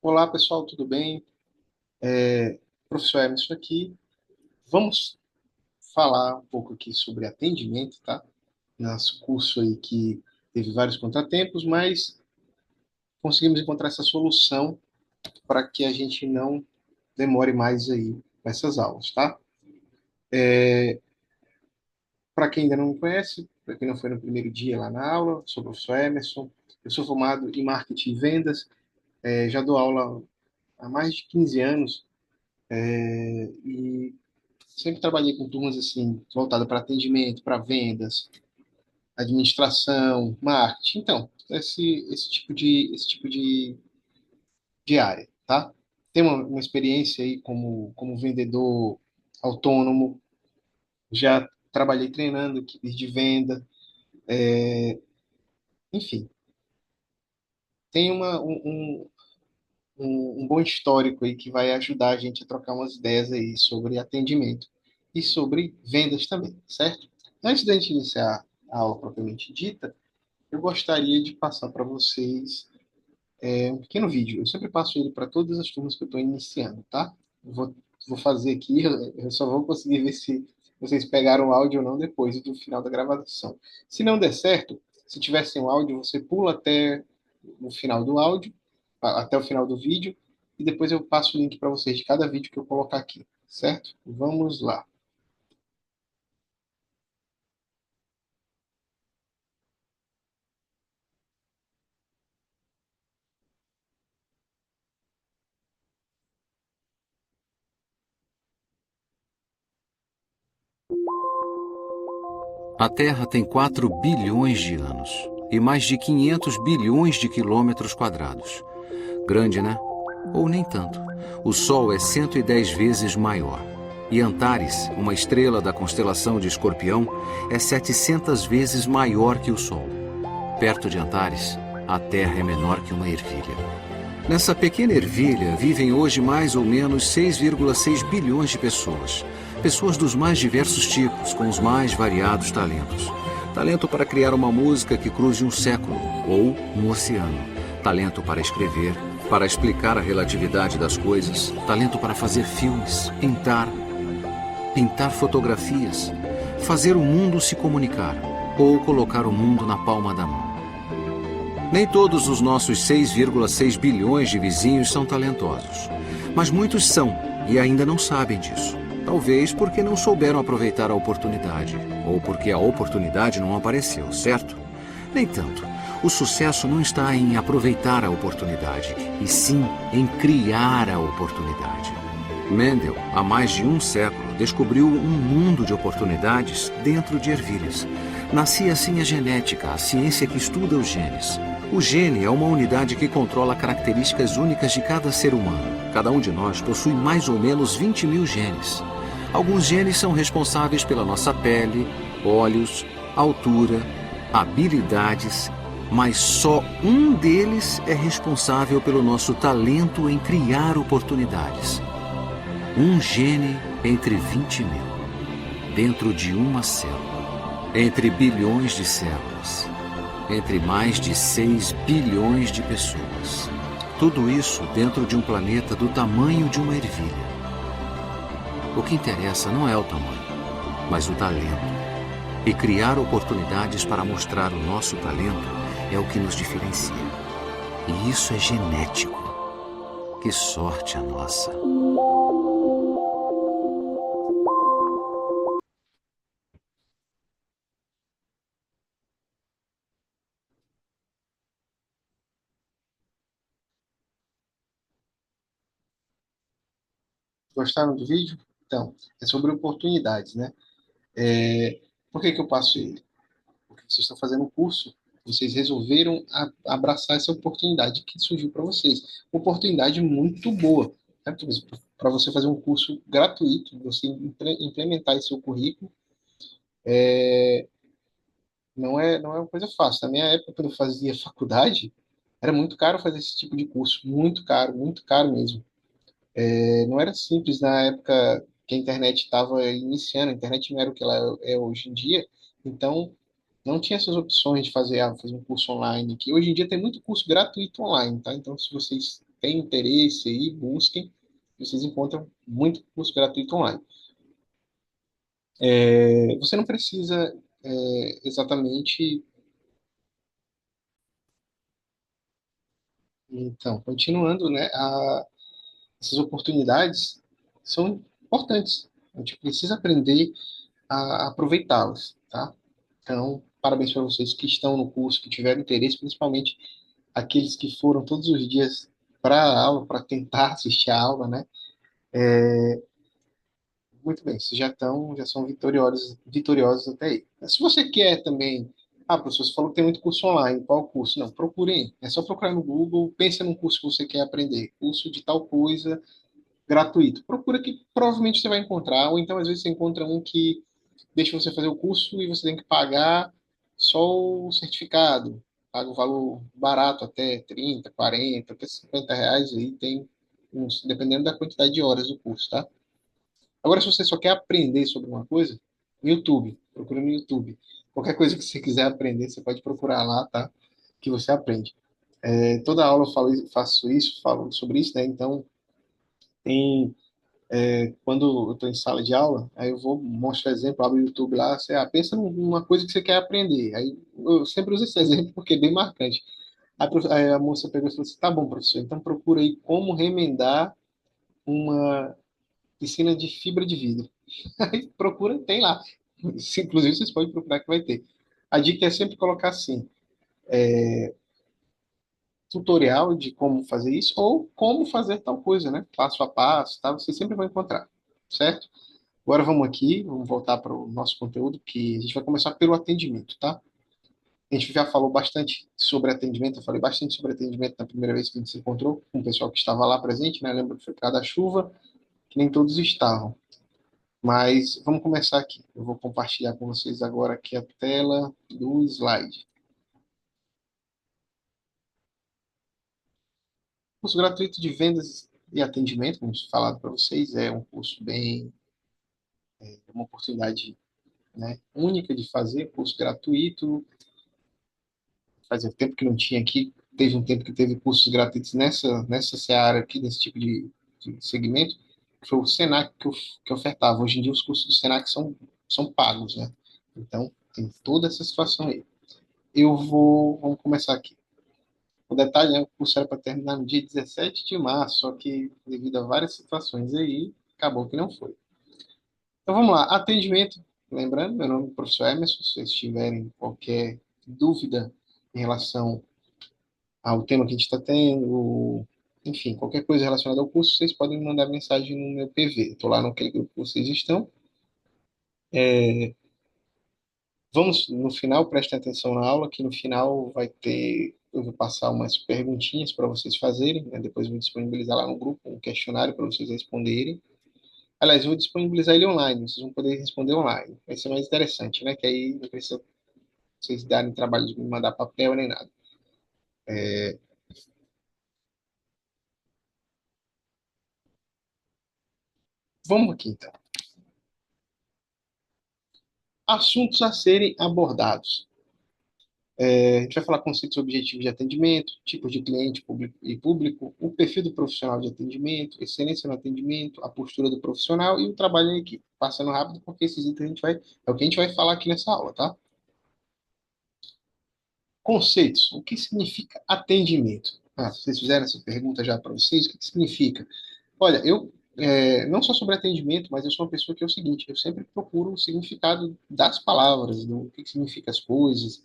Olá, pessoal, tudo bem? Professor Emerson aqui. Vamos falar um pouco aqui sobre atendimento, tá? Nosso curso aí que teve vários contratempos, mas conseguimos encontrar essa solução para que a gente não demore mais aí com essas aulas, tá? Para quem ainda não me conhece, para quem não foi no primeiro dia lá na aula, sou o professor Emerson. Eu sou formado em marketing e vendas, já dou aula há mais de 15 anos e sempre trabalhei com turmas assim, voltadas para atendimento, para vendas, administração, marketing. Então, esse tipo de área, tá? Tenho uma experiência aí como vendedor autônomo, já trabalhei treinando equipes de venda, enfim, tem um bom histórico aí que vai ajudar a gente a trocar umas ideias aí sobre atendimento e sobre vendas também, certo? Antes da gente iniciar a aula propriamente dita, eu gostaria de passar para vocês um pequeno vídeo. Eu sempre passo ele para todas as turmas que eu estou iniciando, tá? Eu vou fazer aqui, eu só vou conseguir ver se vocês pegaram o áudio ou não depois do final da gravação. Se não der certo, se tiver sem o áudio, você pula até o final do áudio, até o final do vídeo, e depois eu passo o link para vocês de cada vídeo que eu colocar aqui, certo? Vamos lá. A Terra tem 4 bilhões de anos e mais de 500 bilhões de quilômetros quadrados. Grande, né? Ou nem tanto. O Sol é 110 vezes maior. E Antares, uma estrela da constelação de Escorpião, é 700 vezes maior que o Sol. Perto de Antares, a Terra é menor que uma ervilha. Nessa pequena ervilha vivem hoje mais ou menos 6,6 bilhões de pessoas. Pessoas dos mais diversos tipos, com os mais variados talentos. Talento para criar uma música que cruze um século ou um oceano. Talento para escrever, para explicar a relatividade das coisas. Talento para fazer filmes, pintar fotografias, fazer o mundo se comunicar ou colocar o mundo na palma da mão. Nem todos os nossos 6,6 bilhões de vizinhos são talentosos, mas muitos são e ainda não sabem disso. Talvez porque não souberam aproveitar a oportunidade, ou porque a oportunidade não apareceu, certo? Nem tanto. O sucesso não está em aproveitar a oportunidade, e sim em criar a oportunidade. Mendel, há mais de um século, descobriu um mundo de oportunidades dentro de ervilhas. Nascia assim a genética, a ciência que estuda os genes. O gene é uma unidade que controla características únicas de cada ser humano. Cada um de nós possui mais ou menos 20 mil genes. Alguns genes são responsáveis pela nossa pele, olhos, altura, habilidades, mas só um deles é responsável pelo nosso talento em criar oportunidades. Um gene entre 20 mil, dentro de uma célula, entre bilhões de células, entre mais de 6 bilhões de pessoas. Tudo isso dentro de um planeta do tamanho de uma ervilha. O que interessa não é o tamanho, mas o talento. E criar oportunidades para mostrar o nosso talento é o que nos diferencia. E isso é genético. Que sorte a nossa! Gostaram do vídeo? Então, é sobre oportunidades, né? Por que que eu passo ele? Porque vocês estão fazendo um curso, vocês resolveram abraçar essa oportunidade que surgiu para vocês. Oportunidade muito boa, para você fazer um curso gratuito, você implementar em seu currículo, não é uma coisa fácil. Na minha época, quando eu fazia faculdade, era muito caro fazer esse tipo de curso, muito caro mesmo. Não era simples na época que a internet estava iniciando, a internet não era o que ela é hoje em dia, então não tinha essas opções de fazer um curso online, que hoje em dia tem muito curso gratuito online, tá? Então, se vocês têm interesse aí, busquem, vocês encontram muito curso gratuito online. Você não precisa exatamente. Então, continuando, né, essas oportunidades são importantes. A gente precisa aprender a aproveitá-las, tá? Então, parabéns para vocês que estão no curso, que tiveram interesse, principalmente aqueles que foram todos os dias para a aula, para tentar assistir a aula, né? Muito bem, vocês já são vitoriosos até aí. Mas se você quer também, professor, você falou que tem muito curso online, qual curso? Não, procurem, é só procurar no Google, pense num curso que você quer aprender, curso de tal coisa, gratuito. Procura que provavelmente você vai encontrar, ou então às vezes você encontra um que deixa você fazer o curso e você tem que pagar só o certificado, paga o valor barato, até 30, 40, até R$ 50 aí, tem uns, dependendo da quantidade de horas do curso, tá? Agora, se você só quer aprender sobre uma coisa, YouTube, procura no YouTube. Qualquer coisa que você quiser aprender, você pode procurar lá, tá? Que você aprende. Toda aula eu faço isso, falo sobre isso, né? Então, tem, quando eu estou em sala de aula, aí eu vou mostrar exemplo, abro o YouTube lá, você pensa numa coisa que você quer aprender. Aí eu sempre uso esse exemplo porque é bem marcante. Aí a moça pegou e falou assim: tá bom, professor, então procura aí como remendar uma piscina de fibra de vidro. Aí procura, tem lá. Inclusive, vocês podem procurar que vai ter. A dica é sempre colocar assim, tutorial de como fazer isso ou como fazer tal coisa, né? Passo a passo, tá? Você sempre vai encontrar, certo? Agora vamos aqui, vamos voltar para o nosso conteúdo, que a gente vai começar pelo atendimento, tá? A gente já falou bastante sobre atendimento, eu falei bastante sobre atendimento na primeira vez que a gente se encontrou com o pessoal que estava lá presente, né? Lembra que foi por causa da chuva, que nem todos estavam. Mas vamos começar aqui. Eu vou compartilhar com vocês agora aqui a tela do slide. Curso gratuito de vendas e atendimento, como falado para vocês, é um curso bem, uma oportunidade, né, única de fazer, curso gratuito. Fazia tempo que não tinha aqui, teve um tempo que teve cursos gratuitos nessa seara aqui, nesse tipo de segmento, que foi o Senac que ofertava. Hoje em dia os cursos do Senac são pagos, né? Então, tem toda essa situação aí. Vamos começar aqui. O detalhe, né, o curso era para terminar no dia 17 de março, só que devido a várias situações aí, acabou que não foi. Então vamos lá, atendimento. Lembrando, meu nome é professor Emerson, se vocês tiverem qualquer dúvida em relação ao tema que a gente está tendo, enfim, qualquer coisa relacionada ao curso, vocês podem me mandar mensagem no meu PV. Estou lá naquele grupo que vocês estão. Vamos, no final, prestem atenção na aula, que no final eu vou passar umas perguntinhas para vocês fazerem, né? Depois eu vou disponibilizar lá no grupo um questionário para vocês responderem. Aliás, eu vou disponibilizar ele online, vocês vão poder responder online. Vai ser mais interessante, né? Que aí não precisa vocês darem trabalho de me mandar papel nem nada. Vamos aqui, então. Assuntos a serem abordados. A gente vai falar conceitos objetivos de atendimento, tipos de cliente público, o perfil do profissional de atendimento, excelência no atendimento, a postura do profissional e o trabalho em equipe. Passando rápido, porque esses itens é o que a gente vai falar aqui nessa aula, tá? Conceitos. O que significa atendimento? Vocês fizeram essa pergunta já para vocês, o que significa? Olha, não só sobre atendimento, mas eu sou uma pessoa que é o seguinte, eu sempre procuro o significado das palavras, do que significa as coisas,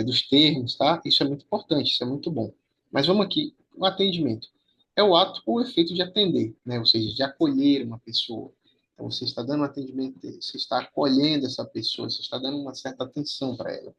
dos termos, tá? Isso é muito importante, isso é muito bom. Mas vamos aqui, o atendimento. É o ato ou efeito de atender, né? Ou seja, de acolher uma pessoa. Então, você está dando um atendimento, você está acolhendo essa pessoa, você está dando uma certa atenção para ela.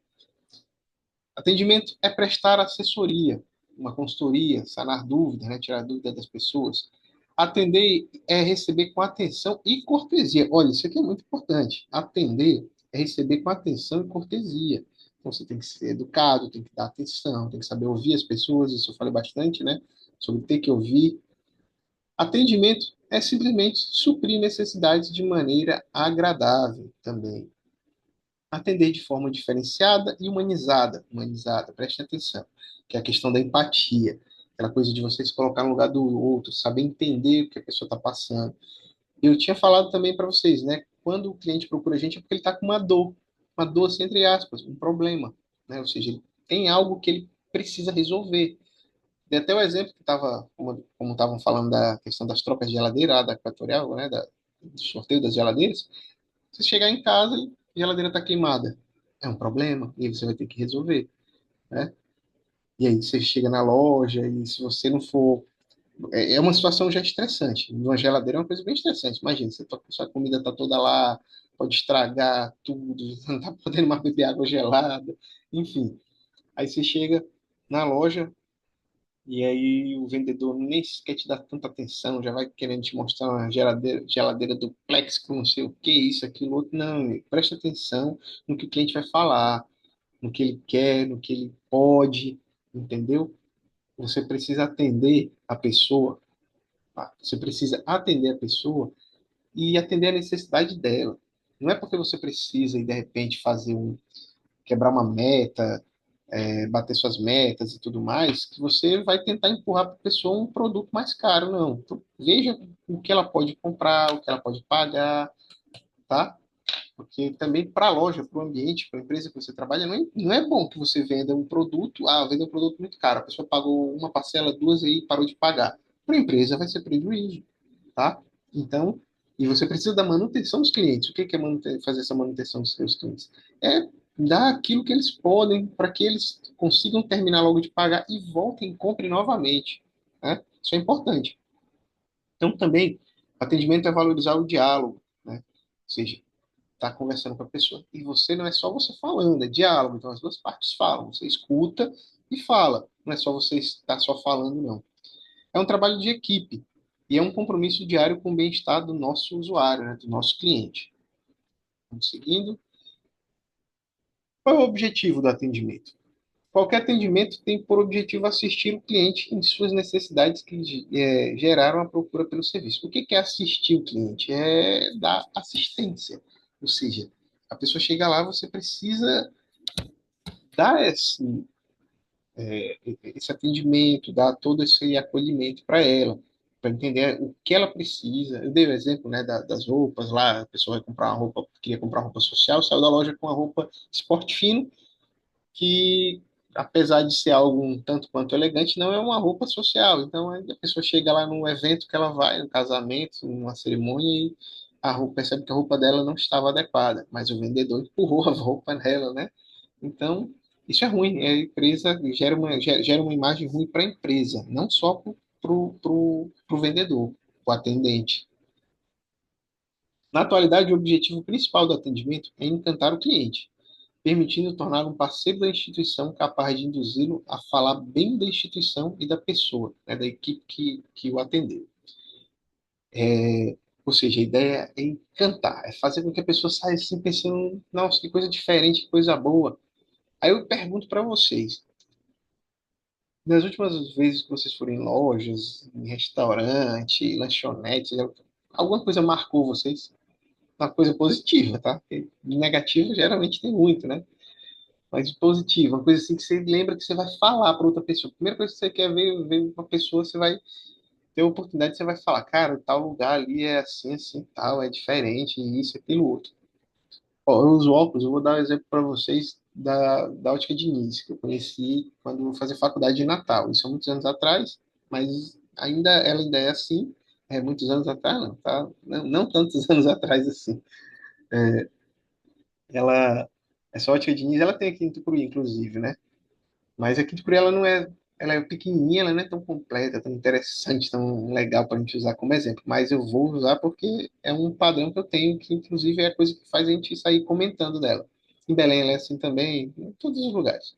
Atendimento é prestar assessoria, uma consultoria, sanar dúvidas, né? Tirar dúvidas das pessoas. Atender é receber com atenção e cortesia. Olha, isso aqui é muito importante. Atender é receber com atenção e cortesia. Então, você tem que ser educado, tem que dar atenção, tem que saber ouvir as pessoas. Isso eu falei bastante, né? Sobre ter que ouvir. Atendimento é simplesmente suprir necessidades de maneira agradável também. Atender de forma diferenciada e humanizada. Humanizada, preste atenção, que é a questão da empatia. aquela coisa de você se colocar no lugar do outro, saber entender o que a pessoa está passando. Eu tinha falado também para vocês, né? Quando o cliente procura a gente é porque ele está com uma dor, assim, entre aspas, um problema, né? Ou seja, ele tem algo que ele precisa resolver. Dei até o exemplo que estava, como estavam falando da questão das trocas de geladeira lá da Equatorial, né? Do sorteio das geladeiras. Você chegar em casa e a geladeira está queimada. É um problema, e aí você vai ter que resolver, né? E aí você chega na loja e se você não for é uma situação já estressante. Numa geladeira é uma coisa bem estressante. Imagina, sua comida está toda lá, pode estragar tudo, você não está podendo mais beber água gelada, enfim. Aí você chega na loja e aí o vendedor nem sequer te dá tanta atenção, já vai querendo te mostrar uma geladeira duplex com não sei o que, isso, aquilo, outro. Não, amigo, presta atenção no que o cliente vai falar, no que ele quer, no que ele pode, entendeu? Você precisa atender a pessoa. Tá? Você precisa atender a pessoa e atender a necessidade dela. Não é porque você precisa e de repente quebrar uma meta, bater suas metas e tudo mais, que você vai tentar empurrar para a pessoa um produto mais caro, não. Então, veja o que ela pode comprar, o que ela pode pagar, tá? Porque também para a loja, para o ambiente, para a empresa que você trabalha, não é bom que você venda um produto, venda um produto muito caro, a pessoa pagou uma parcela, duas e parou de pagar. Para a empresa vai ser prejuízo, tá? Então, e você precisa da manutenção dos clientes. O que é fazer essa manutenção dos seus clientes? É dar aquilo que eles podem para que eles consigam terminar logo de pagar e voltem e comprem novamente, né? Isso é importante. Então, também, atendimento é valorizar o diálogo, né? Ou seja, está conversando com a pessoa. E você não é só você falando, é diálogo. Então as duas partes falam. Você escuta e fala. Não é só você estar só falando, não. É um trabalho de equipe e é um compromisso diário com o bem-estar do nosso usuário, né, do nosso cliente. Vamos seguindo. Qual é o objetivo do atendimento? Qualquer atendimento tem por objetivo assistir o cliente em suas necessidades que geraram a procura pelo serviço. O que é assistir o cliente? É dar assistência. Ou seja, a pessoa chega lá, você precisa dar esse atendimento, dar todo esse acolhimento para ela, para entender o que ela precisa. Eu dei o exemplo, né, das roupas lá, a pessoa vai comprar uma roupa, queria comprar uma roupa social, saiu da loja com uma roupa esporte fino, que apesar de ser algo um tanto quanto elegante, não é uma roupa social. Então a pessoa chega lá num evento que ela vai, no casamento, numa cerimônia, e percebe que a roupa dela não estava adequada, mas o vendedor empurrou a roupa nela, né? Então, isso é ruim. A empresa gera uma imagem ruim para a empresa, não só para o vendedor, o atendente. Na atualidade, o objetivo principal do atendimento é encantar o cliente, permitindo tornar um parceiro da instituição capaz de induzi-lo a falar bem da instituição e da pessoa, né, da equipe que o atendeu. Ou seja, a ideia é encantar, é fazer com que a pessoa saia assim pensando, nossa, que coisa diferente, que coisa boa. Aí eu pergunto para vocês, nas últimas vezes que vocês foram em lojas, em restaurante, lanchonete, alguma coisa marcou vocês? Uma coisa positiva, tá? Porque negativa geralmente tem muito, né? Mas positiva, uma coisa assim que você lembra que você vai falar para outra pessoa. A primeira coisa que você quer ver uma pessoa, você vai ter a oportunidade, você vai falar, cara, tal lugar ali é assim, assim, tal, é diferente, isso, aquilo, outro. Ó, eu uso óculos, eu vou dar um exemplo para vocês da Ótica Diniz, que eu conheci quando eu fazia faculdade de Natal. Isso há muitos anos atrás, mas ela ainda é assim. É, muitos anos atrás, não, tá? Não tantos anos atrás assim. Ela, essa Ótica Diniz, ela tem aqui em Tucuruí, inclusive, né? Mas aqui em Tucuruí ela é pequenininha, ela não é tão completa, tão interessante, tão legal para a gente usar como exemplo. Mas eu vou usar porque é um padrão que eu tenho, que inclusive é a coisa que faz a gente sair comentando dela. Em Belém ela é assim também, em todos os lugares.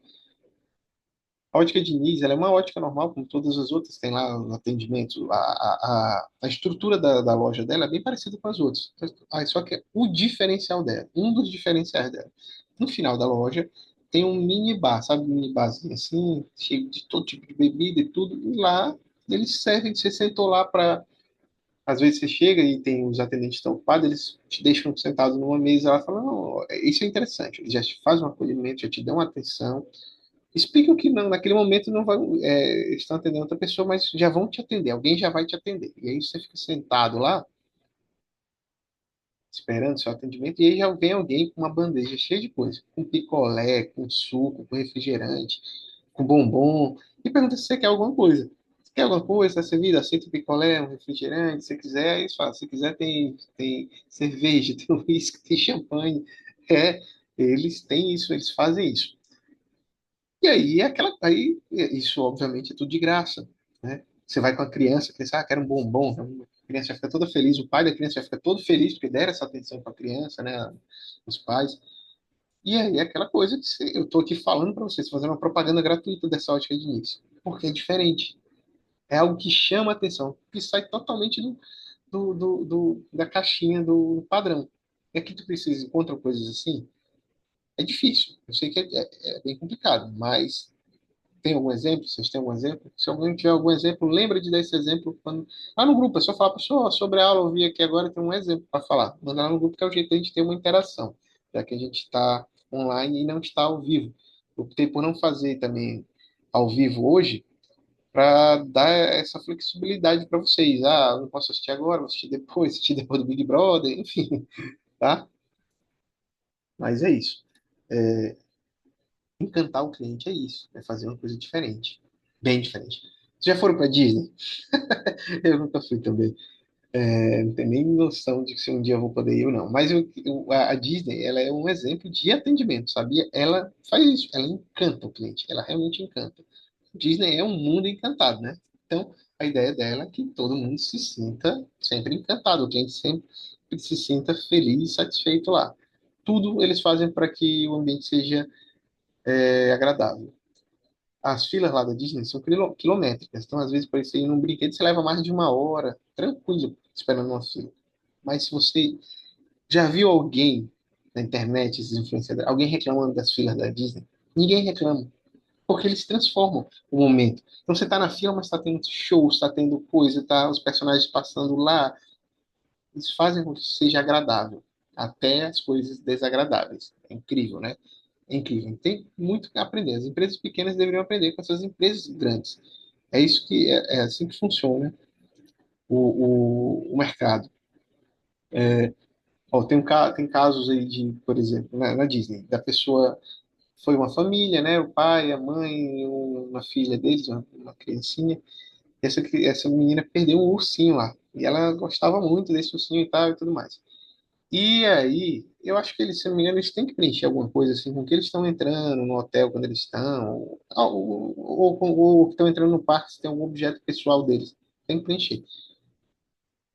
A ótica Diniz, ela é uma ótica normal, como todas as outras, tem lá o atendimento, a estrutura da loja dela é bem parecida com as outras. Só que o diferencial dela, um dos diferenciais dela, no final da loja, tem um mini bar, sabe, um mini barzinho assim, cheio de todo tipo de bebida e tudo, e lá eles servem, você sentou lá para. Às vezes você chega e tem os atendentes estão ocupados, eles te deixam sentado numa mesa, ela fala, não, isso é interessante, eles já te fazem um acolhimento, já te dão atenção, Explica que não, naquele momento não vai, estão atendendo outra pessoa, mas já vão te atender, alguém já vai te atender. E aí você fica sentado lá, esperando seu atendimento, e aí já vem alguém com uma bandeja cheia de coisa, com picolé, com suco, com refrigerante, com bombom, e pergunta se você quer alguma coisa. Você quer alguma coisa? Está servido? Aceita um picolé, um refrigerante, se quiser, eles falam. Se quiser, tem cerveja, tem uísque, tem champanhe. É, eles têm isso, eles fazem isso. E aí, isso obviamente é tudo de graça, né? Você vai com a criança, quer um bombom, a criança fica toda feliz, o pai da criança fica todo feliz porque deram essa atenção para a criança, né? Os pais. E aí, aquela coisa que eu estou aqui falando para vocês, fazendo uma propaganda gratuita dessa ótica de início, porque é diferente. É algo que chama a atenção, que sai totalmente da caixinha do padrão. É que tu precisa encontrar coisas assim, é difícil. Eu sei que é bem complicado, mas tem algum exemplo? Vocês têm algum exemplo? Se alguém tiver algum exemplo, lembra de dar esse exemplo quando... Lá no grupo, é só falar, pessoal, sobre a aula, eu vi aqui agora, tem um exemplo para falar. Manda lá no grupo, que é o jeito de a gente ter uma interação, já que a gente está online e não está ao vivo. Eu optei por não fazer também ao vivo hoje, para dar essa flexibilidade para vocês. Ah, eu não posso assistir agora, vou assistir depois do Big Brother, enfim, tá? Mas é isso. Encantar o cliente é isso, é fazer uma coisa diferente, bem diferente. Vocês já foram para Disney? Eu nunca fui também. Não tenho nem noção de que se um dia eu vou poder ir ou não. Mas a Disney, ela é um exemplo de atendimento, sabia? Ela faz isso, ela encanta o cliente, ela realmente encanta. Disney é um mundo encantado, né? Então, a ideia dela é que todo mundo se sinta sempre encantado, o cliente sempre se sinta feliz e satisfeito lá. Tudo eles fazem para que o ambiente seja agradável. As filas lá da Disney são quilométricas, então às vezes para você ir num brinquedo você leva mais de uma hora, tranquilo, esperando uma fila. Mas se você já viu alguém na internet, esses influenciadores, alguém reclamando das filas da Disney? Ninguém reclama, porque eles transformam o momento. Então você está na fila, mas está tendo show, está tendo coisa, tá os personagens passando lá, eles fazem com que seja agradável, até as coisas desagradáveis. É incrível, né? É incrível. Tem muito que aprender. As empresas pequenas deveriam aprender com essas empresas grandes. É isso que é assim que funciona o mercado. Ó, tem casos aí de, por exemplo, na Disney, da pessoa foi uma família, né? O pai, a mãe, uma filha deles, uma criancinha. Essa menina perdeu um ursinho lá. E ela gostava muito desse ursinho e tal e tudo mais. E aí, eu acho que eles, se não me engano, eles têm que preencher alguma coisa assim, com que eles estão entrando no hotel quando eles estão, ou que estão entrando no parque, se tem algum objeto pessoal deles. Tem que preencher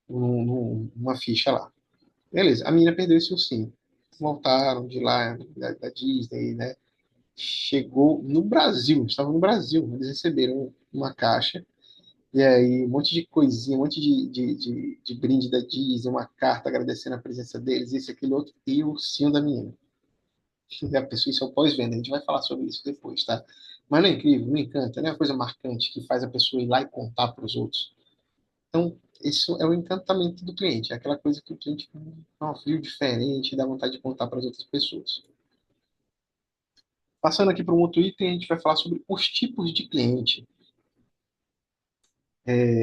numa ficha lá. Beleza, a menina perdeu esse ursinho. Voltaram de lá, da Disney, né? Chegou no Brasil, estavam no Brasil, eles receberam uma caixa, e aí um monte de coisinha, um monte de brinde da Disney, uma carta agradecendo a presença deles, isso, aquilo, outro, e o ursinho da menina. E a pessoa, isso é o pós-venda, a gente vai falar sobre isso depois, tá? Mas não é incrível, não encanta, não é uma coisa marcante que faz a pessoa ir lá e contar para os outros. Então, isso é o encantamento do cliente, é aquela coisa que o cliente viu diferente, dá vontade de contar para as outras pessoas. Passando aqui para um outro item, a gente vai falar sobre os tipos de cliente.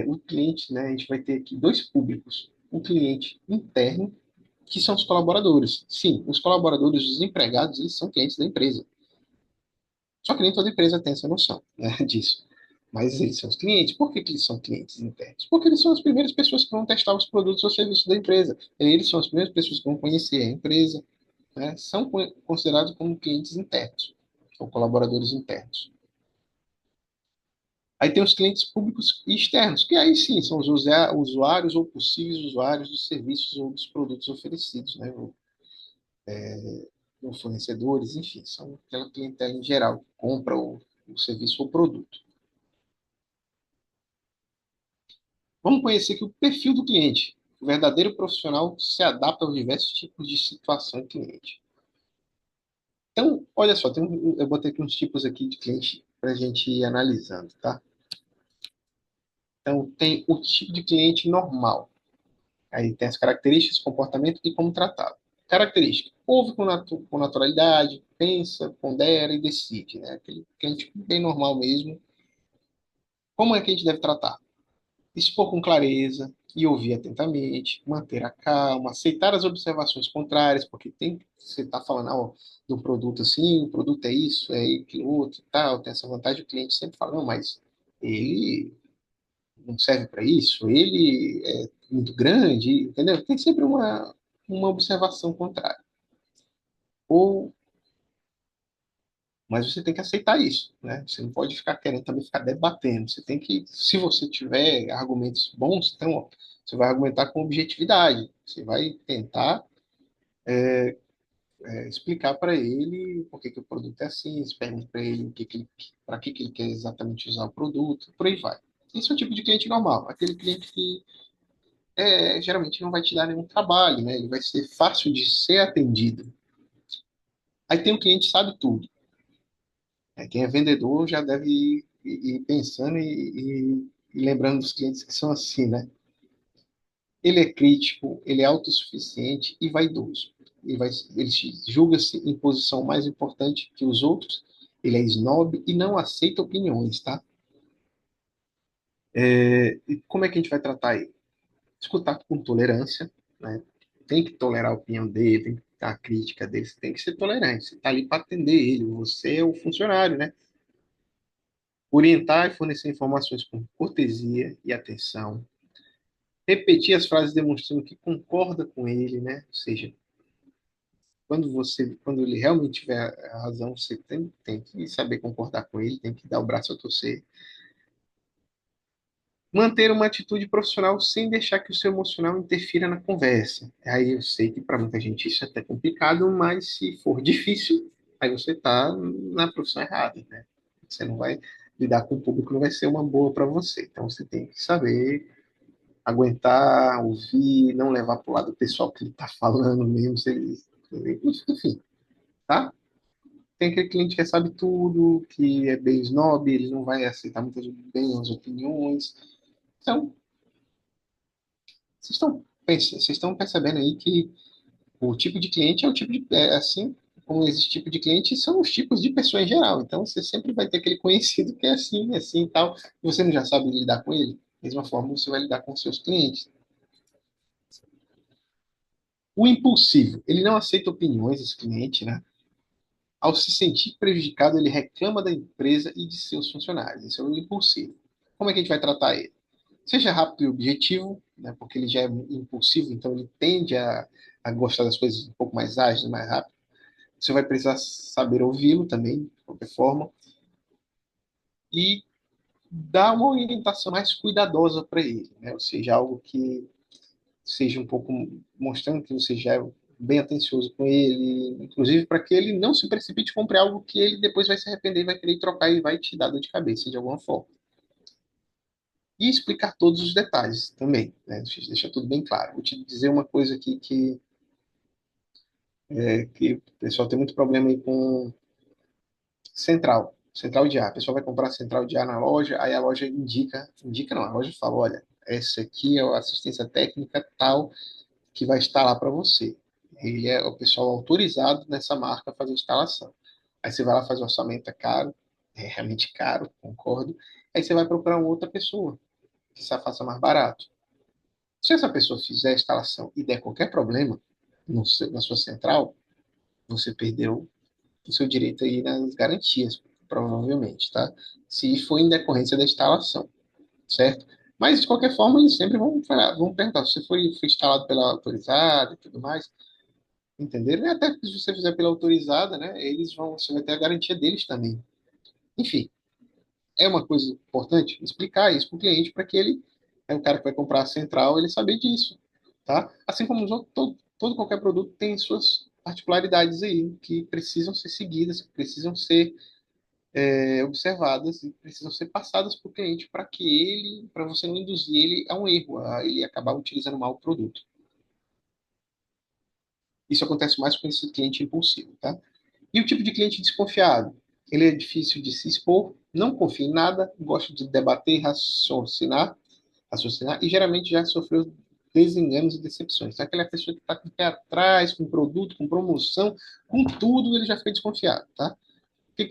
O cliente, né, a gente vai ter aqui dois públicos. Um cliente interno, que são os colaboradores. Sim, os colaboradores, os empregados, eles são clientes da empresa. Só que nem toda empresa tem essa noção, né, disso. Mas eles são os clientes. Por que eles são clientes internos? Porque eles são as primeiras pessoas que vão testar os produtos ou serviços da empresa. Eles são as primeiras pessoas que vão conhecer a empresa, né? São considerados como clientes internos, ou colaboradores internos. Aí tem os clientes públicos e externos, que aí sim são os usuários ou possíveis usuários dos serviços ou dos produtos oferecidos, né? Ou fornecedores, enfim, são aquela clientela em geral que compra o serviço ou produto. Vamos conhecer aqui o perfil do cliente. O verdadeiro profissional se adapta aos diversos tipos de situação do cliente. Então, olha só, eu botei aqui uns tipos aqui de cliente para a gente ir analisando, tá? Então, tem o tipo de cliente normal. Aí tem as características, comportamento e como tratá-lo. Característica. ouve com naturalidade, pensa, pondera e decide, né? Aquele cliente bem normal mesmo. Como é que a gente deve tratar? Expor com clareza e ouvir atentamente, manter a calma, aceitar as observações contrárias, porque você está falando do produto assim, o produto é isso, é aquilo outro e tal, tem essa vantagem, o cliente sempre fala, não, mas ele não serve para isso, ele é muito grande, entendeu? Tem sempre uma observação contrária. Ou, mas você tem que aceitar isso, né? Você não pode ficar querendo também ficar debatendo. Você tem que, se você tiver argumentos bons, então, ó, você vai argumentar com objetividade. Você vai tentar explicar para ele por que que o produto é assim, você pergunta para ele para que ele quer exatamente usar o produto, por aí vai. Esse é o tipo de cliente normal, aquele cliente que geralmente não vai te dar nenhum trabalho, né? Ele vai ser fácil de ser atendido. Aí tem um cliente que sabe tudo. Quem é vendedor já deve ir pensando e lembrando dos clientes que são assim, né? Ele é crítico, ele é autossuficiente e vaidoso. Ele julga-se em posição mais importante que os outros, ele é snob e não aceita opiniões, tá? E como é que a gente vai tratar ele? Escutar com tolerância, né? Tem que tolerar a opinião dele, tem que a crítica dele, você tem que ser tolerante, você está ali para atender ele, você é o funcionário, né? Orientar e fornecer informações com cortesia e atenção. Repetir as frases demonstrando que concorda com ele, né? Ou seja, quando ele realmente tiver a razão, você tem que saber concordar com ele, tem que dar o braço a torcer. Manter uma atitude profissional sem deixar que o seu emocional interfira na conversa. Aí eu sei que para muita gente isso é até complicado, mas se for difícil, aí você está na profissão errada, né? Você não vai lidar com o público, não vai ser uma boa para você. Então você tem que saber aguentar, ouvir, não levar para o lado pessoal que ele está falando mesmo, se ele, enfim, tá? Tem aquele cliente que sabe tudo, que é bem snob, ele não vai aceitar muitas bem as opiniões. Então, vocês estão percebendo aí que o tipo de cliente é o tipo de, assim, como existe tipo de cliente, são os tipos de pessoa em geral. Então, você sempre vai ter aquele conhecido que é assim e tal. E você não já sabe lidar com ele? Da mesma forma, você vai lidar com seus clientes. O impulsivo, ele não aceita opiniões, esse cliente, né? Ao se sentir prejudicado, ele reclama da empresa e de seus funcionários. Esse é o impulsivo. Como é que a gente vai tratar ele? Seja rápido e objetivo, né, porque ele já é impulsivo, então ele tende a gostar das coisas um pouco mais ágeis, mais rápido. Você vai precisar saber ouvi-lo também, de qualquer forma, e dar uma orientação mais cuidadosa para ele, né? Ou seja, algo que seja um pouco mostrando que você já é bem atencioso com ele, inclusive para que ele não se precipite e compre algo que ele depois vai se arrepender, vai querer trocar e vai te dar dor de cabeça de alguma forma. E explicar todos os detalhes também, né? Deixar tudo bem claro. Vou te dizer uma coisa aqui que o pessoal tem muito problema aí com central de ar. A pessoa vai comprar central de ar na loja, aí a loja indica não, a loja fala, olha, essa aqui é a assistência técnica tal que vai instalar para você. Ele é o pessoal autorizado nessa marca a fazer a instalação. Aí você vai lá fazer o orçamento, é caro, é realmente caro, concordo. Aí você vai procurar uma outra pessoa que se faça mais barato. Se essa pessoa fizer a instalação e der qualquer problema na sua central, você perdeu o seu direito aí nas garantias, provavelmente, tá? Se for em decorrência da instalação, certo? Mas, de qualquer forma, eles sempre vão perguntar se foi instalado pela autorizada e tudo mais, entenderam? E até se você fizer pela autorizada, né, você vai ter a garantia deles também. Enfim, é uma coisa importante explicar isso para o cliente, para que ele, é o cara que vai comprar a central, ele saber disso, tá? Assim como os outros, todo qualquer produto tem suas particularidades aí, que precisam ser seguidas, que precisam ser observadas e precisam ser passadas para o cliente para você não induzir ele a um erro, a ele acabar utilizando mal o produto. Isso acontece mais com esse cliente impulsivo, tá? E o tipo de cliente desconfiado? Ele é difícil de se expor, não confia em nada, gosta de debater, raciocinar e geralmente já sofreu desenganos e decepções. Então, aquela pessoa que está com o pé atrás, com produto, com promoção, com tudo, ele já fica desconfiado, tá?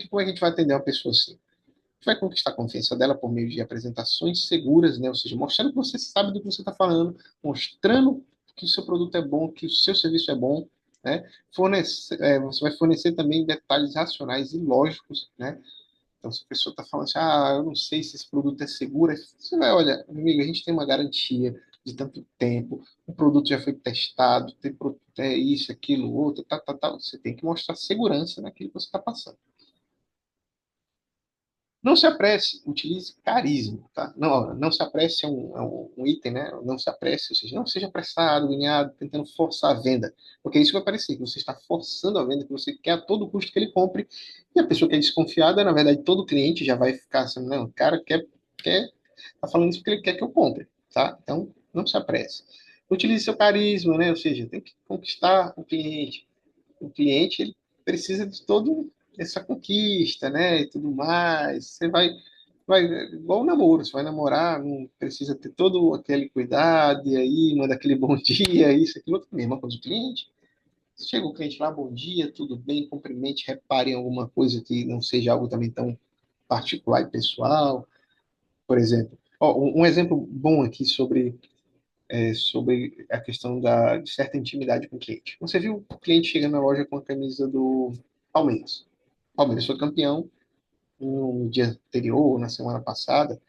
Como é que a gente vai atender uma pessoa assim? A gente vai conquistar a confiança dela por meio de apresentações seguras, né? Ou seja, mostrando que você sabe do que você está falando, mostrando que o seu produto é bom, que o seu serviço é bom, né? Você vai fornecer também detalhes racionais e lógicos, né? Então, se a pessoa está falando assim, eu não sei se esse produto é seguro, aí você vai, olha, amigo, a gente tem uma garantia de tanto tempo, o produto já foi testado, tem produto, é isso, aquilo, outro, tá, tá, tá. Você tem que mostrar segurança naquilo que você está passando. Não se apresse, utilize carisma, tá? Não se apresse é um item, né? Não se apresse, ou seja, não seja apressado, ganhado, tentando forçar a venda, porque isso vai parecer que você está forçando a venda, que você quer a todo custo que ele compre, e a pessoa que é desconfiada, na verdade, todo cliente já vai ficar assim, não, o cara tá falando isso porque ele quer que eu compre, tá? Então, não se apresse. Utilize seu carisma, né? Ou seja, tem que conquistar o cliente. O cliente ele precisa de todo essa conquista, né, e tudo mais. Vai igual o namoro, você vai namorar, não precisa ter todo aquele cuidado, e aí manda aquele bom dia, isso, aquilo, outro, mesma coisa do cliente. Chega o cliente lá, bom dia, tudo bem, cumprimente, repare em alguma coisa que não seja algo também tão particular e pessoal, por exemplo. Ó, um exemplo bom aqui sobre a questão de certa intimidade com o cliente. Você viu o cliente chegando na loja com a camisa do Palmeiras. O Palmeiras foi campeão no dia anterior, na semana passada.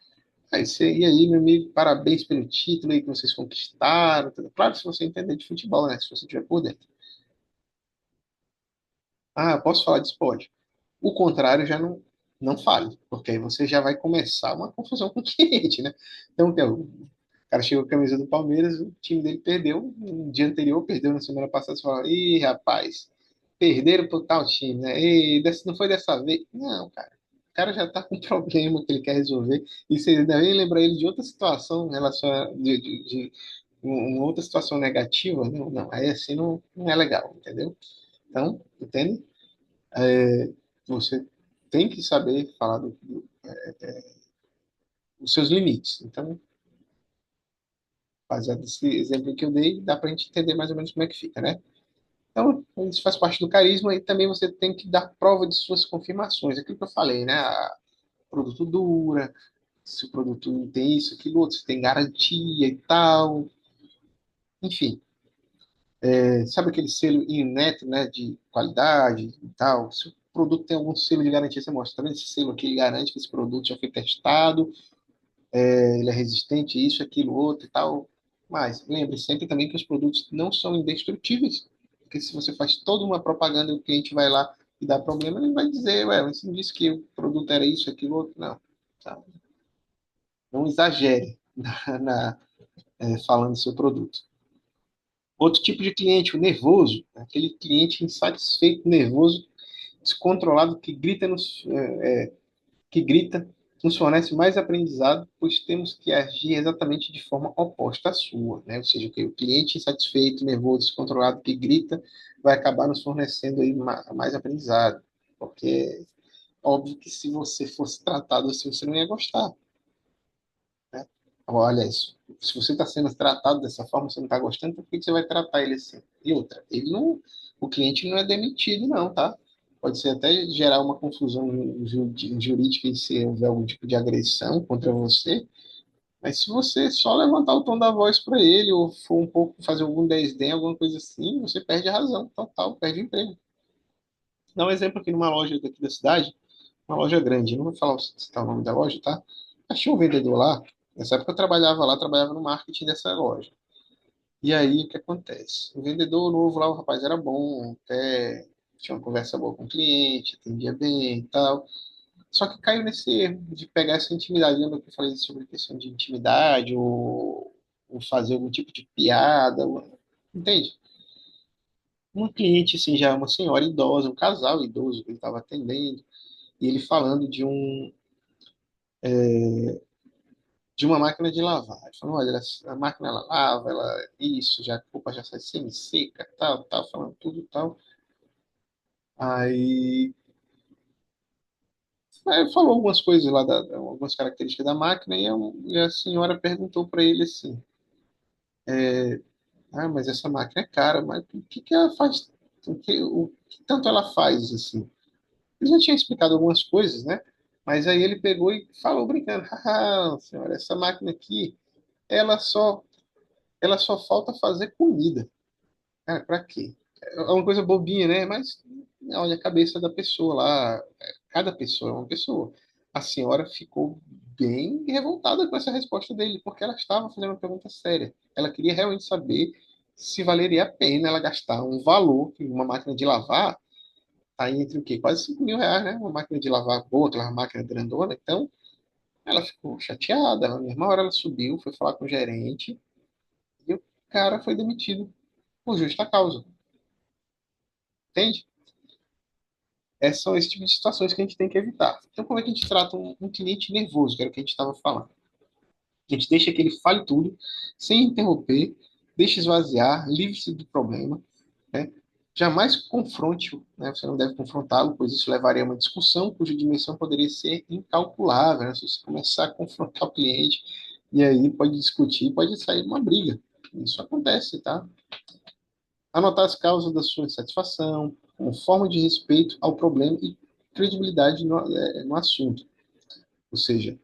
E aí, meu amigo, parabéns pelo título aí que vocês conquistaram. Claro, se você entender de futebol, né? Se você estiver por dentro. Posso falar disso? Pode. O contrário já não fale, porque aí você já vai começar uma confusão com o cliente, né? Então, o cara chegou com a camisa do Palmeiras, o time dele perdeu no dia anterior, perdeu na semana passada, você fala, ih, rapaz, perderam pro tal time, né? Não foi dessa vez. Não, cara. O cara já tá com um problema que ele quer resolver, e você ainda vem lembrar ele de outra situação relacionada, de uma outra situação negativa, não, aí assim não é legal, entendeu? Então, entende? Você tem que saber falar dos seus limites. Então, baseado nesse exemplo que eu dei, dá para a gente entender mais ou menos como é que fica, né? Então, isso faz parte do carisma e também você tem que dar prova de suas confirmações. Aquilo que eu falei, né? O produto dura, se o produto tem isso, aquilo outro, se tem garantia e tal. Enfim, sabe aquele selo Inmetro, né? De qualidade e tal. Se o produto tem algum selo de garantia, você mostra, tá vendo? Esse selo aqui ele garante que esse produto já foi testado, ele é resistente a isso, aquilo, outro e tal. Mas lembre sempre também que os produtos não são indestrutíveis. Porque se você faz toda uma propaganda e o cliente vai lá e dá problema, ele vai dizer, ué, você não disse que o produto era isso, aquilo, outro. Não. Tá? Não exagere falando do seu produto. Outro tipo de cliente, o nervoso, aquele cliente insatisfeito, nervoso, descontrolado, que grita, nos fornece mais aprendizado, pois temos que agir exatamente de forma oposta à sua, né? Ou seja, que o cliente insatisfeito, nervoso, descontrolado, que grita, vai acabar nos fornecendo aí mais aprendizado, porque óbvio que se você fosse tratado assim, você não ia gostar, né? Olha isso. Se você está sendo tratado dessa forma, você não está gostando, por que você vai tratar ele assim? E outra, o cliente não é demitido, não, tá? Pode ser até gerar uma confusão jurídica e se houver algum tipo de agressão contra você, mas se você só levantar o tom da voz para ele, ou for um pouco fazer algum desdém, alguma coisa assim, você perde a razão, total, perde o emprego. Dá um exemplo aqui numa loja daqui da cidade, uma loja grande, não vou falar citar o nome da loja, tá? Mas tinha um vendedor lá, nessa época eu trabalhava lá, trabalhava no marketing dessa loja. E aí, o que acontece? O vendedor novo lá, o rapaz era bom, até tinha uma conversa boa com o cliente, atendia bem e tal. Só que caiu nesse erro de pegar essa intimidade. Lembra que eu falei sobre a questão de intimidade ou fazer algum tipo de piada? Entende? Um cliente, assim, já uma senhora idosa, um casal idoso que ele estava atendendo, e ele falando de uma máquina de lavar. Ele falou, olha, a máquina ela lava, isso, já a roupa já sai semi-seca, tal, falando tudo tal. Aí, aí falou algumas coisas lá, algumas características da máquina, e a senhora perguntou para ele assim, Ah, mas essa máquina é cara, mas o que que ela faz? O que tanto ela faz, assim? Ele já tinha explicado algumas coisas, né? Mas aí ele pegou e falou brincando, haha, senhora, essa máquina aqui, ela só, ela só falta fazer comida. Cara, pra quê? É uma coisa bobinha, né? Mas olha a cabeça da pessoa lá. Cada pessoa é uma pessoa. A senhora ficou bem revoltada com essa resposta dele, porque ela estava fazendo uma pergunta séria. Ela queria realmente saber se valeria a pena ela gastar um valor que uma máquina de lavar tá aí entre o quê? Quase R$ 5.000, né? Uma máquina de lavar boa, aquela máquina grandona. Então, ela ficou chateada. Na mesma hora ela subiu, foi falar com o gerente e o cara foi demitido por justa causa. Entende? São esse tipo de situações que a gente tem que evitar. Então, como é que a gente trata um cliente nervoso, que era o que a gente estava falando? A gente deixa que ele fale tudo, sem interromper, deixa esvaziar, livre-se do problema, né? Jamais confronte-o, né? Você não deve confrontá-lo, pois isso levaria a uma discussão cuja dimensão poderia ser incalculável, né? Se você começar a confrontar o cliente, e aí pode discutir, pode sair uma briga. Isso acontece, tá? Anotar as causas da sua insatisfação, como forma de respeito ao problema e credibilidade no assunto. Ou seja,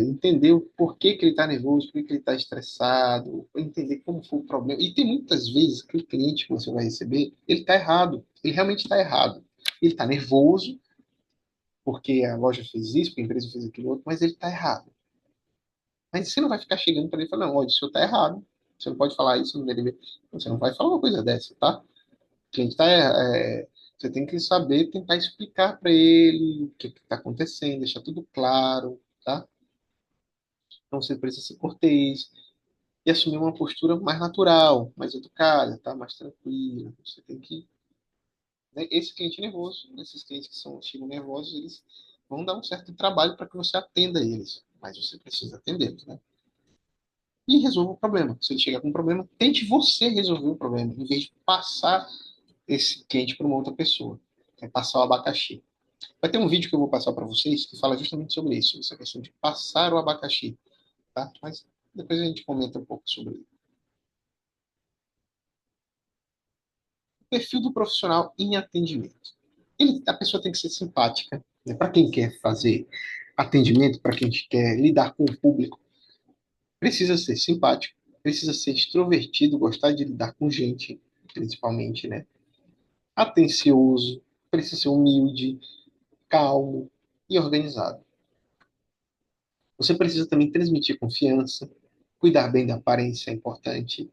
entender o porquê que ele está nervoso, por que ele está estressado, entender como foi o problema. E tem muitas vezes que o cliente que você vai receber, ele está errado. Ele realmente está errado. Ele está nervoso porque a loja fez isso, porque a empresa fez aquilo outro, mas ele está errado. Mas você não vai ficar chegando para ele e falar, não, olha, o senhor está errado. Você não pode falar isso, não deve... Você não vai falar uma coisa dessa, tá? Gente, você tem que saber tentar explicar para ele o que está acontecendo, deixar tudo claro, tá? Então você precisa ser cortês e assumir uma postura mais natural, mais educada, tá? Mais tranquila. Você tem que, né? Esse cliente nervoso, esses clientes que são estilo nervosos, eles vão dar um certo trabalho para que você atenda eles, mas você precisa atendê-los, né? E resolva o problema. Se ele chegar com um problema, tente você resolver o problema, em vez de passar esse cliente para uma outra pessoa. É passar o abacaxi. Vai ter um vídeo que eu vou passar para vocês que fala justamente sobre isso, essa questão de passar o abacaxi, tá? Mas depois a gente comenta um pouco sobre o perfil do profissional em atendimento. A pessoa tem que ser simpática, né? Para quem quer fazer atendimento, para quem quer lidar com o público, precisa ser simpático, precisa ser extrovertido, gostar de lidar com gente, principalmente, né? Atencioso, precisa ser humilde, calmo e organizado. Você precisa também transmitir confiança, cuidar bem da aparência é importante.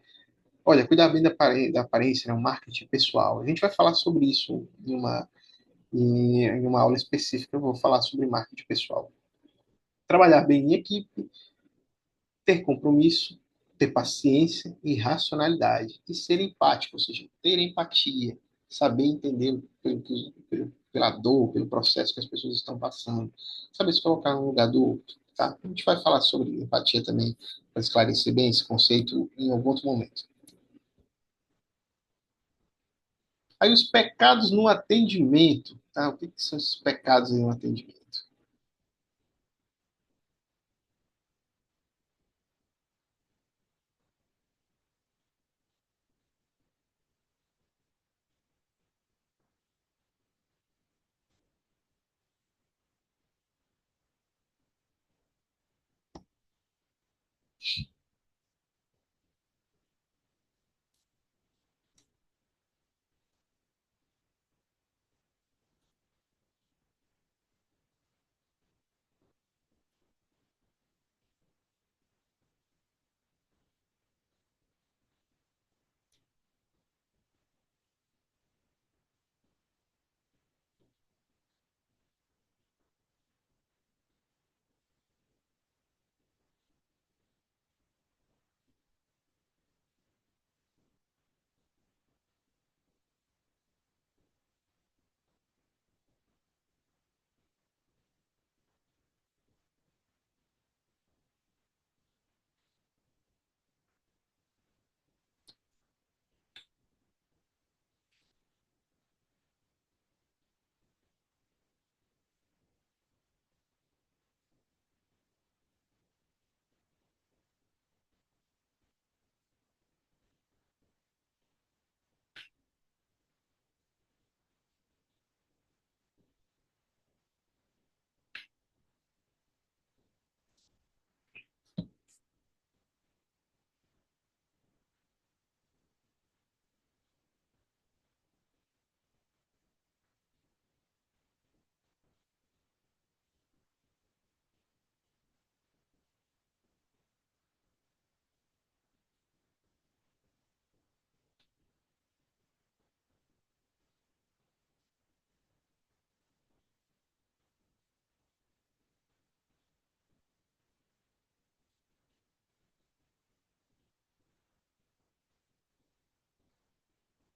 Olha, cuidar bem da aparência é um marketing pessoal. A gente vai falar sobre isso em uma aula específica. Eu vou falar sobre marketing pessoal. Trabalhar bem em equipe, ter compromisso, ter paciência e racionalidade. E ser empático, ou seja, ter empatia, saber entender pela dor, pelo processo que as pessoas estão passando, saber se colocar no lugar do outro. Tá? A gente vai falar sobre empatia também, para esclarecer bem esse conceito em algum outro momento. Aí os pecados no atendimento. Tá? O que são esses pecados no atendimento?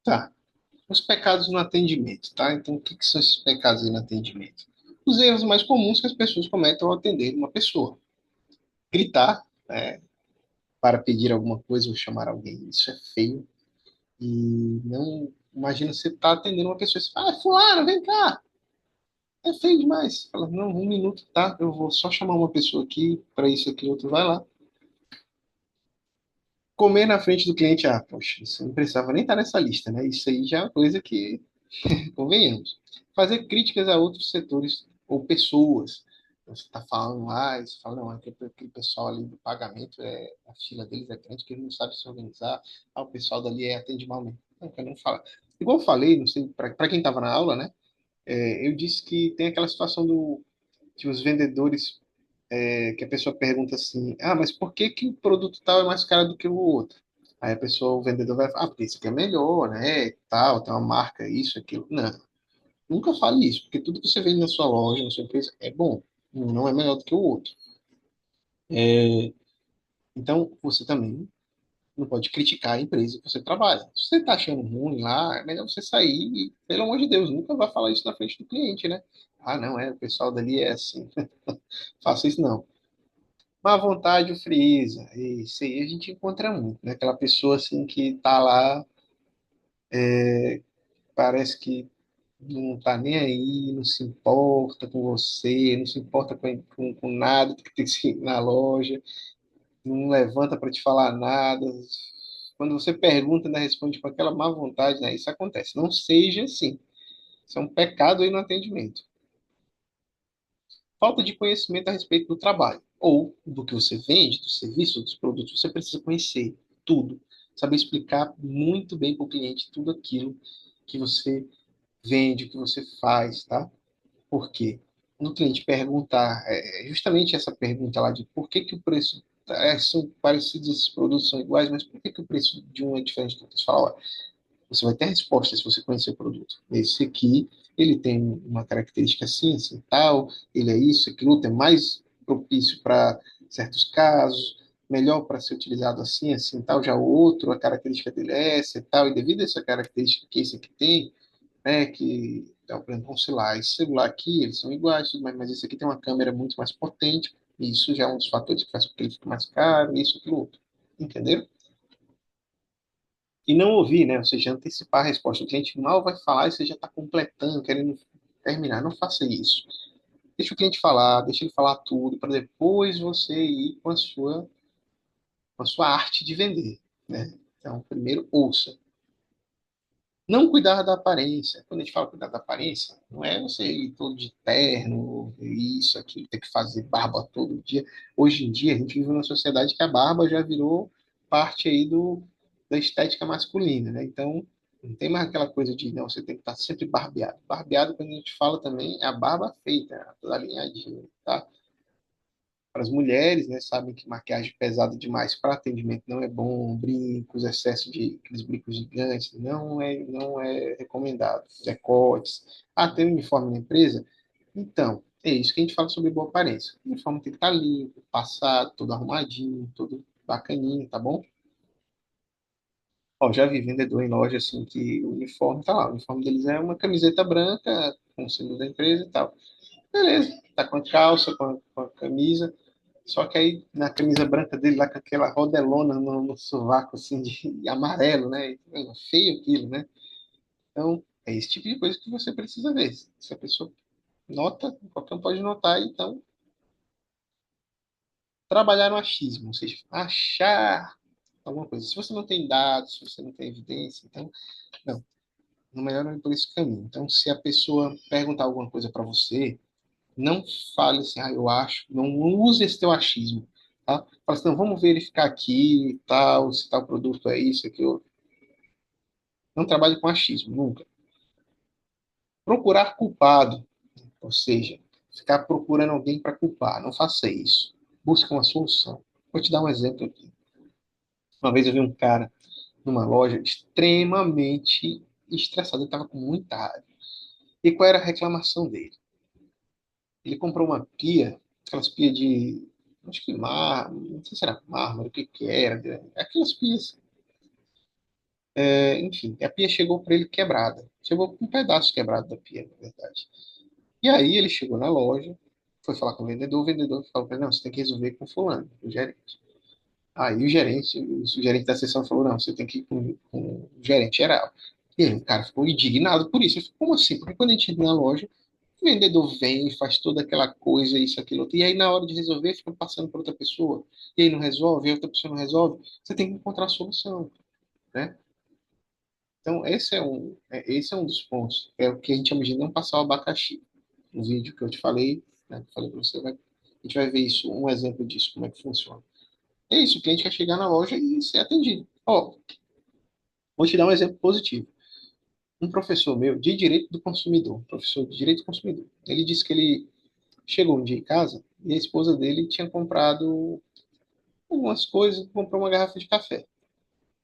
Tá. Os pecados no atendimento, tá? Então, o que que são esses pecados aí no atendimento? Os erros mais comuns que as pessoas cometem ao atender uma pessoa. Gritar, né, para pedir alguma coisa ou chamar alguém. Isso é feio. E não... Imagina você tá atendendo uma pessoa e você fala, ah, fulano, vem cá. É feio demais. Fala, não, um minuto, tá? Eu vou só chamar uma pessoa aqui para isso aqui, outro vai lá. Comer na frente do cliente, ah, poxa, isso não precisava nem estar nessa lista, né? Isso aí já é uma coisa que, convenhamos. Fazer críticas a outros setores ou pessoas. Você está falando lá, e você fala, não, aquele pessoal ali do pagamento, a fila deles é grande, que ele não sabe se organizar. Ah, o pessoal dali atende mal mesmo. Não, eu não falo. Igual eu falei, não sei, para quem estava na aula, né? Eu disse que tem aquela situação que os vendedores, que a pessoa pergunta assim, ah, mas por que que o produto tal é mais caro do que o outro? Aí a pessoa, o vendedor vai falar, ah, porque esse aqui é melhor, né? Tal, tem uma marca, isso, aquilo. Não, nunca fale isso, porque tudo que você vende na sua loja, na sua empresa, é bom. Não é melhor do que o outro. Então, você também não pode criticar a empresa que você trabalha. Se você está achando ruim lá, é melhor você sair e, pelo amor de Deus, nunca vá falar isso na frente do cliente, né? Ah, não, o pessoal dali é assim. Faça isso não. Má vontade, o frieza. Isso aí a gente encontra muito, né? Aquela pessoa assim que tá lá, parece que não tá nem aí, não se importa com você, não se importa com nada que tem na loja, não levanta para te falar nada. Quando você pergunta, ainda responde com aquela má vontade, né? Isso acontece. Não seja assim. Isso é um pecado aí no atendimento. Falta de conhecimento a respeito do trabalho, ou do que você vende, do serviço, dos produtos. Você precisa conhecer tudo, saber explicar muito bem para o cliente tudo aquilo que você vende, o que você faz, tá? Por quê? No cliente perguntar, justamente essa pergunta lá de por que que o preço, são parecidos, esses produtos são iguais, mas por que que o preço de um é diferente do outro? Você fala, você vai ter a resposta se você conhecer o produto. Esse aqui, ele tem uma característica assim, assim, tal, ele é isso, aquilo, outro, é mais propício para certos casos, melhor para ser utilizado assim, assim, tal, já o outro, a característica dele é essa e tal, e devido a essa característica que esse aqui tem, né, que, então, por exemplo, vamos sei lá, esse celular aqui, eles são iguais, tudo mais, mas esse aqui tem uma câmera muito mais potente, e isso já é um dos fatores que faz com que ele fique mais caro, isso, aquilo, outro. Entenderam? E não ouvir, né? Ou seja, antecipar a resposta. O cliente mal vai falar e você já está completando, querendo terminar. Não faça isso. Deixa o cliente falar, deixa ele falar tudo, para depois você ir com a sua arte de vender, né? Então, primeiro, ouça. Não cuidar da aparência. Quando a gente fala cuidar da aparência, não é você ir todo de terno, isso, aquilo, ter que fazer barba todo dia. Hoje em dia, a gente vive numa sociedade que a barba já virou parte aí da estética masculina, né? Então, não tem mais aquela coisa de, não, você tem que estar sempre barbeado. Barbeado, quando a gente fala também, é a barba feita, toda alinhadinha, tá? Para as mulheres, né, sabem que maquiagem pesada demais para atendimento não é bom, brincos, excesso de aqueles brincos gigantes, não é recomendado. Decotes, tem uniforme na empresa? Então, é isso que a gente fala sobre boa aparência. O uniforme tem que estar limpo, passado, todo arrumadinho, todo bacaninho, tá bom? Ó, já vi vendedor em loja assim que o uniforme tá lá, o uniforme deles é uma camiseta branca com o símbolo da empresa e tal. Beleza, tá com a calça, com a camisa. Só que aí na camisa branca dele, lá com aquela rodelona no sovaco, assim, de amarelo, né? Feio aquilo, né? Então, é esse tipo de coisa que você precisa ver. Se a pessoa nota, qualquer um pode notar, então, trabalhar no achismo, ou seja, achar alguma coisa. Se você não tem dados, se você não tem evidência, então, não, não melhor não ir por esse caminho. Então, se a pessoa perguntar alguma coisa para você, não fale assim, eu acho, não use esse teu achismo, tá? Fala assim, não, vamos verificar aqui, tal, se tal produto é isso, aquilo. Não trabalhe com achismo, nunca. Procurar culpado, ou seja, ficar procurando alguém para culpar, não faça isso. Busque uma solução. Vou te dar um exemplo aqui. Uma vez eu vi um cara numa loja extremamente estressado, ele estava com muita raiva. E qual era a reclamação dele? Ele comprou uma pia, aquelas pias de, acho que não sei se era mármore, o que que era, aquelas pias Enfim, a pia chegou para ele quebrada. Chegou com um pedaço quebrado da pia, na verdade. E aí ele chegou na loja, foi falar com o vendedor falou para ele, não, você tem que resolver com fulano, o gerente. Aí o gerente da sessão falou, não, você tem que ir com o gerente geral. E aí o cara ficou indignado por isso. Ele falou, como assim? Porque quando a gente entra na loja, o vendedor vem e faz toda aquela coisa, isso, aquilo, outro. E aí na hora de resolver, fica passando para outra pessoa. E aí não resolve, e a outra pessoa não resolve. Você tem que encontrar a solução, né? Então, esse é um dos pontos. É o que a gente chama de não passar o abacaxi. No vídeo que eu te falei, né, que eu falei para você, a gente vai ver isso, um exemplo disso, como é que funciona. É isso, o cliente quer chegar na loja e ser atendido. Ó, vou te dar um exemplo positivo. Um professor meu de direito do consumidor, professor de direito do consumidor, ele disse que ele chegou um dia em casa e a esposa dele tinha comprado algumas coisas, comprou uma garrafa de café.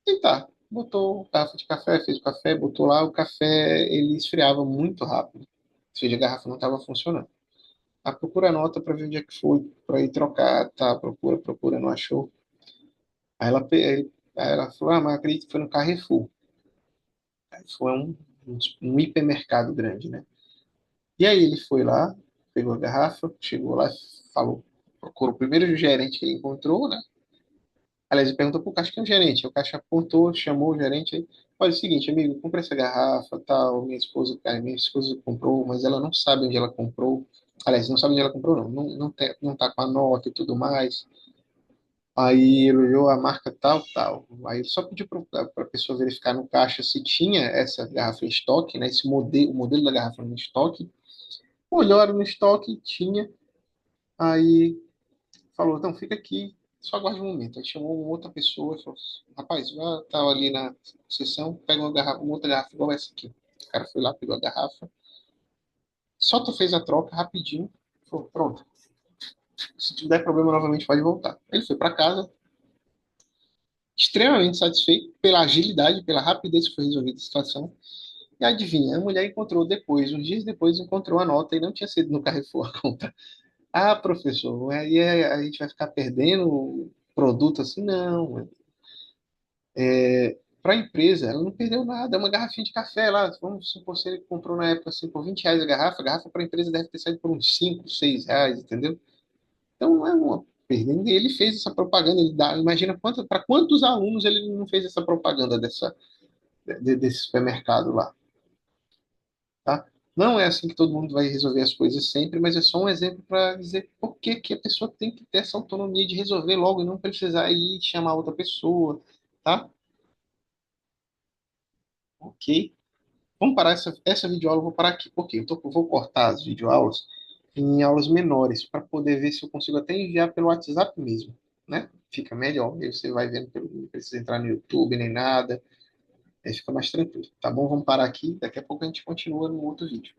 E tá, botou a garrafa de café, fez o café, botou lá, o café ele esfriava muito rápido. Ou seja, a garrafa não estava funcionando. A procura nota para ver onde é que foi, para ir trocar, tá, procura, não achou. Aí ela falou, ah, mas acredito que foi no Carrefour. Aí foi um hipermercado grande, né? E aí ele foi lá, pegou a garrafa, chegou lá, falou, procurou o primeiro gerente que ele encontrou, né? Aliás, ele perguntou pro caixa quem é o gerente. O caixa apontou, chamou o gerente aí. Olha, é o seguinte, amigo, comprei essa garrafa, tal, minha esposa comprou, mas ela não sabe onde ela comprou. Aliás, não sabe onde ela comprou, não. Não tá com a nota e tudo mais. Aí ele olhou a marca tal, tal. Aí ele só pediu para a pessoa verificar no caixa se tinha essa garrafa em estoque, né? O modelo da garrafa no estoque. Olharam no estoque, tinha. Aí falou, então fica aqui, só aguarde um momento. Aí chamou uma outra pessoa e falou, rapaz, vai tá ali na sessão, pega uma outra garrafa igual essa aqui. O cara foi lá, pegou a garrafa, só tu fez a troca rapidinho, falou, pronto. Se tiver problema novamente, pode voltar. Ele foi para casa, extremamente satisfeito pela agilidade, pela rapidez que foi resolvida a situação. E adivinha, a mulher encontrou depois, uns dias depois, encontrou a nota e não tinha sido no Carrefour a conta. Ah, professor, aí a gente vai ficar perdendo produto assim? Não. Para a empresa, ela não perdeu nada. É uma garrafinha de café lá. Vamos supor, se ele comprou na época assim, por R$ 20 a garrafa para a empresa deve ter saído por uns 5, R$ 6, entendeu? Então não é uma perda. Ele fez essa propaganda, imagina para quantos alunos ele não fez essa propaganda desse supermercado lá, tá? Não é assim que todo mundo vai resolver as coisas sempre, mas é só um exemplo para dizer por que que a pessoa tem que ter essa autonomia de resolver logo e não precisar ir chamar outra pessoa, tá? Ok? Vamos parar essa videoaula, eu vou parar aqui. Por quê? Vou cortar as videoaulas em aulas menores para poder ver se eu consigo até enviar pelo WhatsApp mesmo, né? Fica melhor. Aí você vai vendo, não precisa entrar no YouTube nem nada. Aí fica mais tranquilo. Tá bom? Vamos parar aqui. Daqui a pouco a gente continua no outro vídeo.